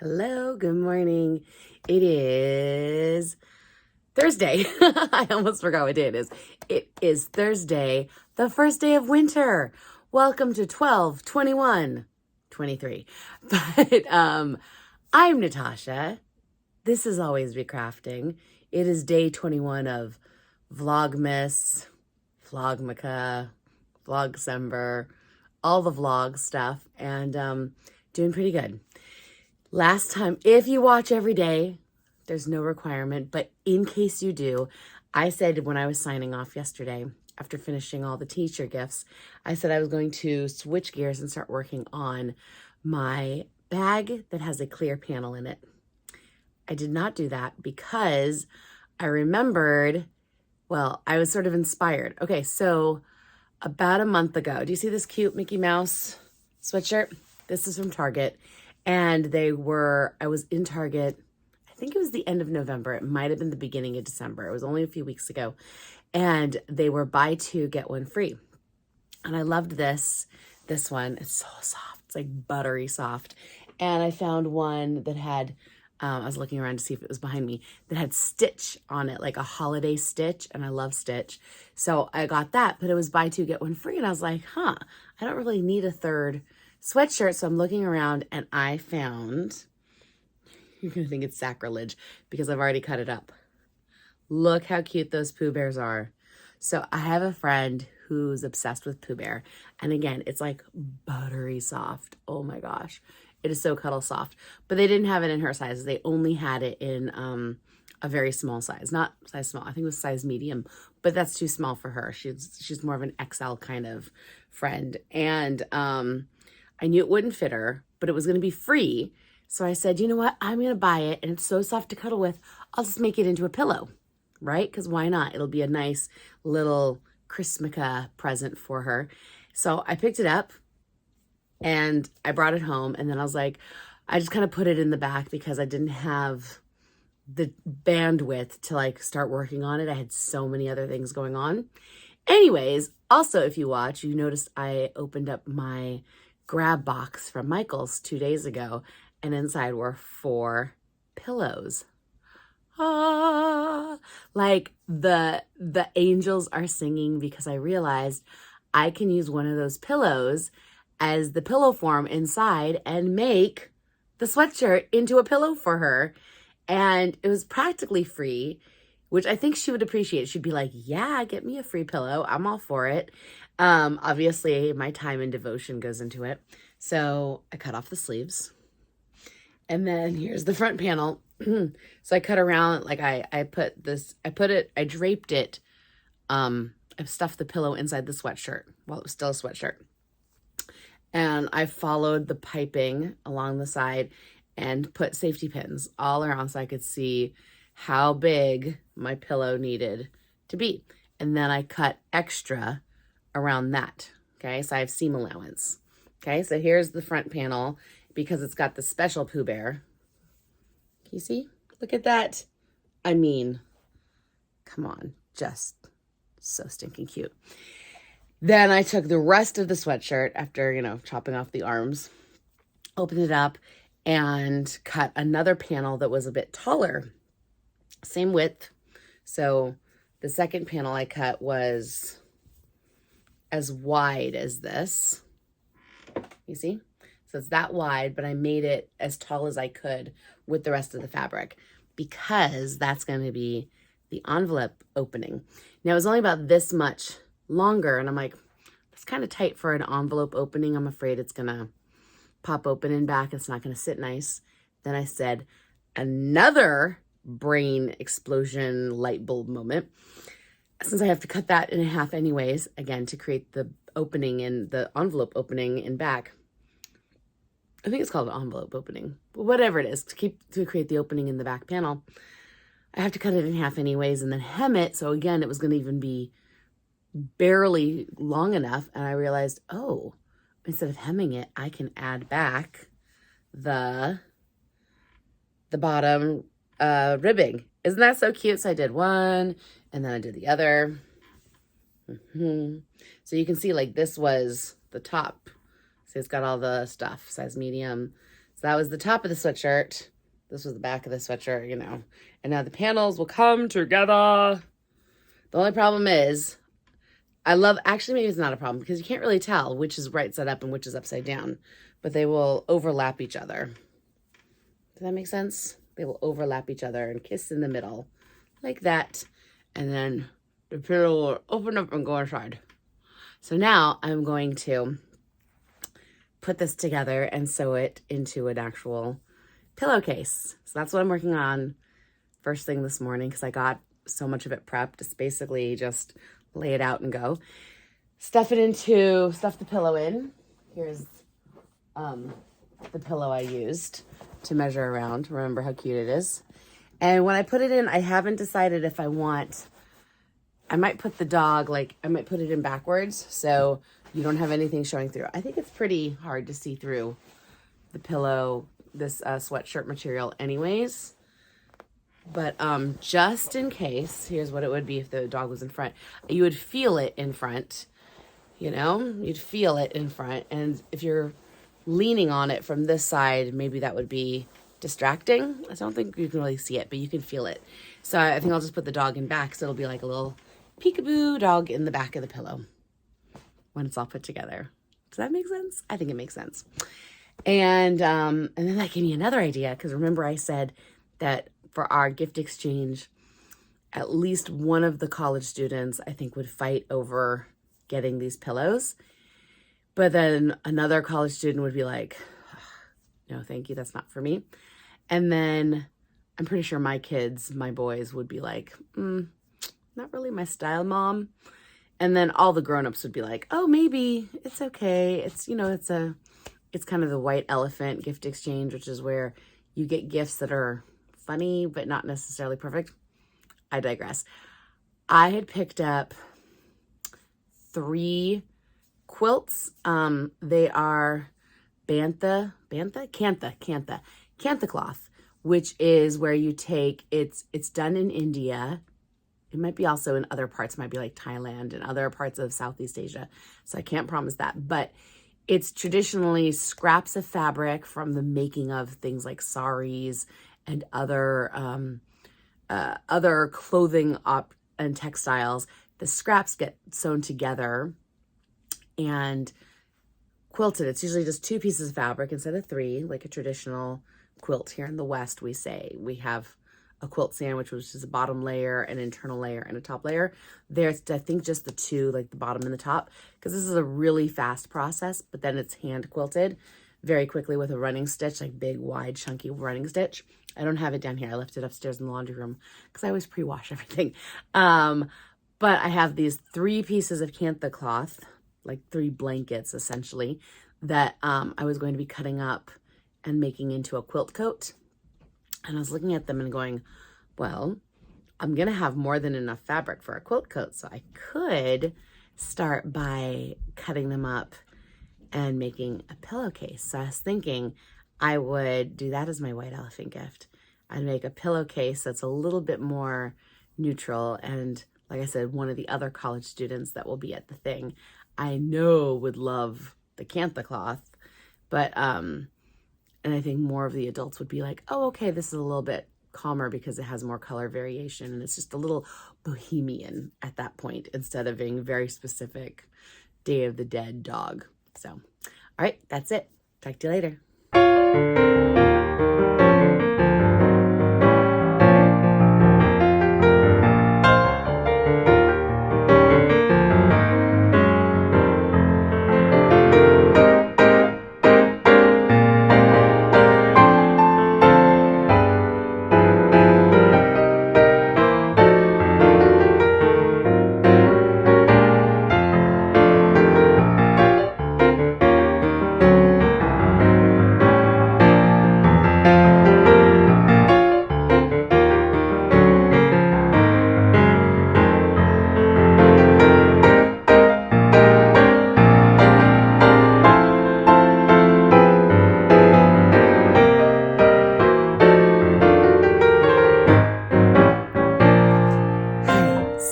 Hello, good morning. It is Thursday. I almost forgot what day it is. It is Thursday, the first day of winter. Welcome to 12/21/23. I'm Natasha. This is Always Be Crafting. It is day 21 of Vlogmas, Vlogmaca, Vlogcember, all the vlog stuff, and doing pretty good. Last time, if you watch every day, there's no requirement, but in case you do, I said when I was signing off yesterday, after finishing all the teacher gifts, I said I was going to switch gears and start working on my bag that has a clear panel in it. I did not do that because I remembered, well, I was sort of inspired. Okay, so about a month ago, do you see this cute Mickey Mouse sweatshirt? This is from Target. And I was in Target, I think it was the end of November. It might have been the beginning of December. It was only a few weeks ago. And they were buy two, get one free. And I loved this one. It's so soft. It's like buttery soft. And I found one that had, I was looking around to see if it was behind me, that had Stitch on it, like a holiday Stitch. And I love Stitch. So I got that, but it was buy two, get one free. And I was like, I don't really need a third sweatshirt. So I'm looking around and I found, you're going to think it's sacrilege because I've already cut it up. Look how cute those Pooh Bears are. So I have a friend who's obsessed with Pooh Bear. And again, it's like buttery soft. Oh my gosh. It is so cuddle soft. But they didn't have it in her sizes. They only had it in a very small size. Not size small. I think it was size medium. But that's too small for her. She's more of an XL kind of friend. And I knew it wouldn't fit her, but it was going to be free. So I said, you know what? I'm going to buy it. And it's so soft to cuddle with. I'll just make it into a pillow, right? Because why not? It'll be a nice little Christmas present for her. So I picked it up and I brought it home. And then I was like, I just kind of put it in the back because I didn't have the bandwidth to like start working on it. I had so many other things going on. Anyways, also, if you watch, you noticed I opened up my grab box from Michael's 2 days ago, and inside were 4 pillows. Like the angels are singing because I realized I can use one of those pillows as the pillow form inside and make the sweatshirt into a pillow for her. And it was practically free, which I think she would appreciate. She'd be like, yeah, get me a free pillow. I'm all for it. Obviously, my time and devotion goes into it. So I cut off the sleeves. And then here's the front panel. So I cut around, like I draped it. I stuffed the pillow inside the sweatshirt while it was still a sweatshirt. And I followed the piping along the side and put safety pins all around so I could see how big my pillow needed to be. And then I cut extra around that. Okay, so I have seam allowance. Okay, so here's the front panel because it's got the special Pooh Bear. Can you see? Look at that. I mean, come on, just so stinking cute. Then I took the rest of the sweatshirt after, chopping off the arms, opened it up, and cut another panel that was a bit taller. Same width. So the second panel I cut was as wide as this. You see? So it's that wide, but I made it as tall as I could with the rest of the fabric because that's going to be the envelope opening. Now, it was only about this much longer, and I'm like, that's kind of tight for an envelope opening. I'm afraid it's going to pop open and back. It's not going to sit nice. Then I said, another brain explosion light bulb moment. Since I have to cut that in half anyways, again, to create the opening in the envelope opening in back. I think it's called an envelope opening, but whatever it is, to create the opening in the back panel, I have to cut it in half anyways and then hem it. So again, it was going to even be barely long enough. And I realized, oh, instead of hemming it, I can add back the bottom ribbing. Isn't that so cute? So I did one and then I did the other. So you can see like this was the top. So it's got all the stuff, size medium, So that was the top of the sweatshirt. This was the back of the sweatshirt, you know. And now the panels will come together. The only problem is, actually maybe it's not a problem because you can't really tell which is right side up and which is upside down. But they will overlap each other. Does that make sense? They will overlap each other and kiss in the middle. Like that. And then the pillow will open up and go inside. So now I'm going to put this together and sew it into an actual pillowcase. So that's what I'm working on first thing this morning because I got so much of it prepped. It's basically just lay it out and go. Stuff the pillow in. Here's the pillow I used to measure around. Remember how cute it is. And when I put it in, I haven't decided if I might put the dog, I might put it in backwards so you don't have anything showing through. I think it's pretty hard to see through the pillow, this sweatshirt material anyways. But just in case, here's what it would be if the dog was in front. You would feel it in front, you know? You'd feel it in front. And if you're leaning on it from this side, maybe that would be distracting. I don't think you can really see it, but you can feel it. So I think I'll just put the dog in back, so it'll be like a little peekaboo dog in the back of the pillow when it's all put together. Does that make sense? I think it makes sense. And then that gave me another idea, because remember I said that for our gift exchange, at least one of the college students, I think, would fight over getting these pillows. But then another college student would be like, no, thank you, that's not for me. And then I'm pretty sure my boys would be like, not really my style, Mom. And then all the grownups would be like, oh, maybe it's okay. It's, it's kind of the white elephant gift exchange, which is where you get gifts that are funny, but not necessarily perfect. I digress. I had picked up 3 quilts. They are Cantha cloth, which is where you take, it's done in India. It might be also in other parts, might be like Thailand and other parts of Southeast Asia. So I can't promise that, but it's traditionally scraps of fabric from the making of things like saris and other clothing and textiles. The scraps get sewn together and quilted. It's usually just 2 pieces of fabric instead of 3, like a traditional quilt. Here in the West, we say we have a quilt sandwich, which is a bottom layer, an internal layer, and a top layer. There's, I think, just the 2, like the bottom and the top, because this is a really fast process, but then it's hand quilted very quickly with a running stitch, like big, wide, chunky running stitch. I don't have it down here. I left it upstairs in the laundry room because I always pre-wash everything. But I have these 3 pieces of Cantha cloth, like 3 blankets essentially, that I was going to be cutting up and making into a quilt coat. And I was looking at them and going, well, I'm going to have more than enough fabric for a quilt coat, so I could start by cutting them up and making a pillowcase. So I was thinking I would do that as my white elephant gift. I'd make a pillowcase that's a little bit more neutral. And like I said, one of the other college students that will be at the thing, I know would love the Cantha cloth, but, and I think more of the adults would be like, oh, okay, this is a little bit calmer because it has more color variation and it's just a little bohemian at that point instead of being very specific Day of the Dead dog. So, all right, that's it. Talk to you later.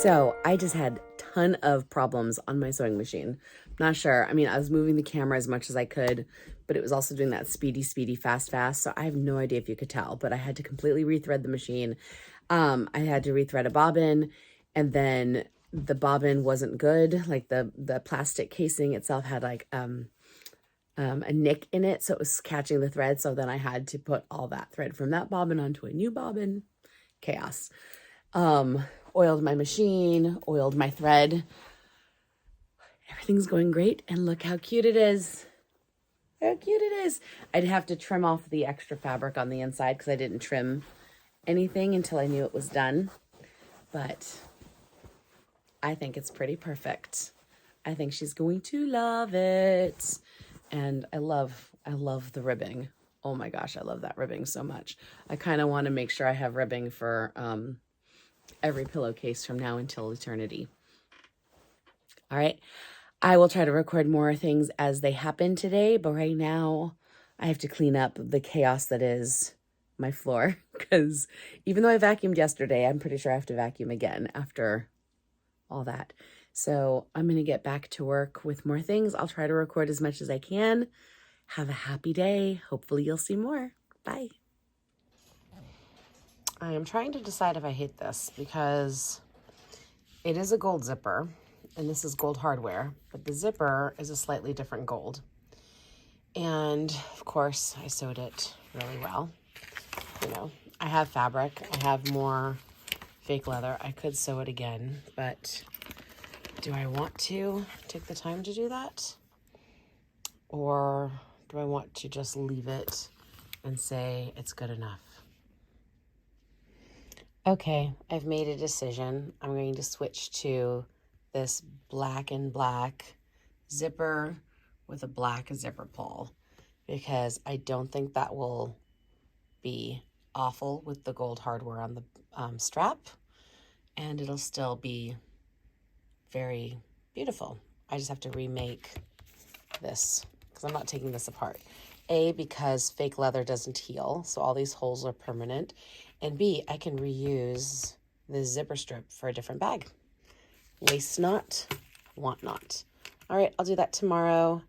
So I just had ton of problems on my sewing machine. Not sure. I mean, I was moving the camera as much as I could, but it was also doing that speedy, fast. So I have no idea if you could tell, but I had to completely rethread the machine. I had to rethread a bobbin, and then the bobbin wasn't good. Like the plastic casing itself had like a nick in it, so it was catching the thread. So then I had to put all that thread from that bobbin onto a new bobbin. Chaos. Oiled my machine, oiled my thread. Everything's going great, and look how cute it is. How cute it is. I'd have to trim off the extra fabric on the inside because I didn't trim anything until I knew it was done. But I think it's pretty perfect. I think she's going to love it. And I love the ribbing. Oh my gosh, I love that ribbing so much. I kind of want to make sure I have ribbing for every pillowcase from now until eternity. All right. I will try to record more things as they happen today, but right now I have to clean up the chaos that is my floor, because even though I vacuumed yesterday, I'm pretty sure I have to vacuum again after all that. So I'm going to get back to work with more things. I'll try to record as much as I can. Have a happy day. Hopefully you'll see more. Bye. I am trying to decide if I hate this because it is a gold zipper and this is gold hardware, but the zipper is a slightly different gold. And of course I sewed it really well. You know, I have fabric, I have more fake leather. I could sew it again, but do I want to take the time to do that? Or do I want to just leave it and say it's good enough? Okay, I've made a decision. I'm going to switch to this black and black zipper with a black zipper pull because I don't think that will be awful with the gold hardware on the strap, and it'll still be very beautiful. I just have to remake this because I'm not taking this apart. A, because fake leather doesn't heal, so all these holes are permanent. And B, I can reuse the zipper strip for a different bag. Waste not, want not. All right, I'll do that tomorrow.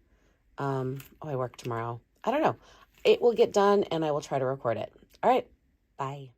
I work tomorrow. I don't know. It will get done and I will try to record it. All right, bye.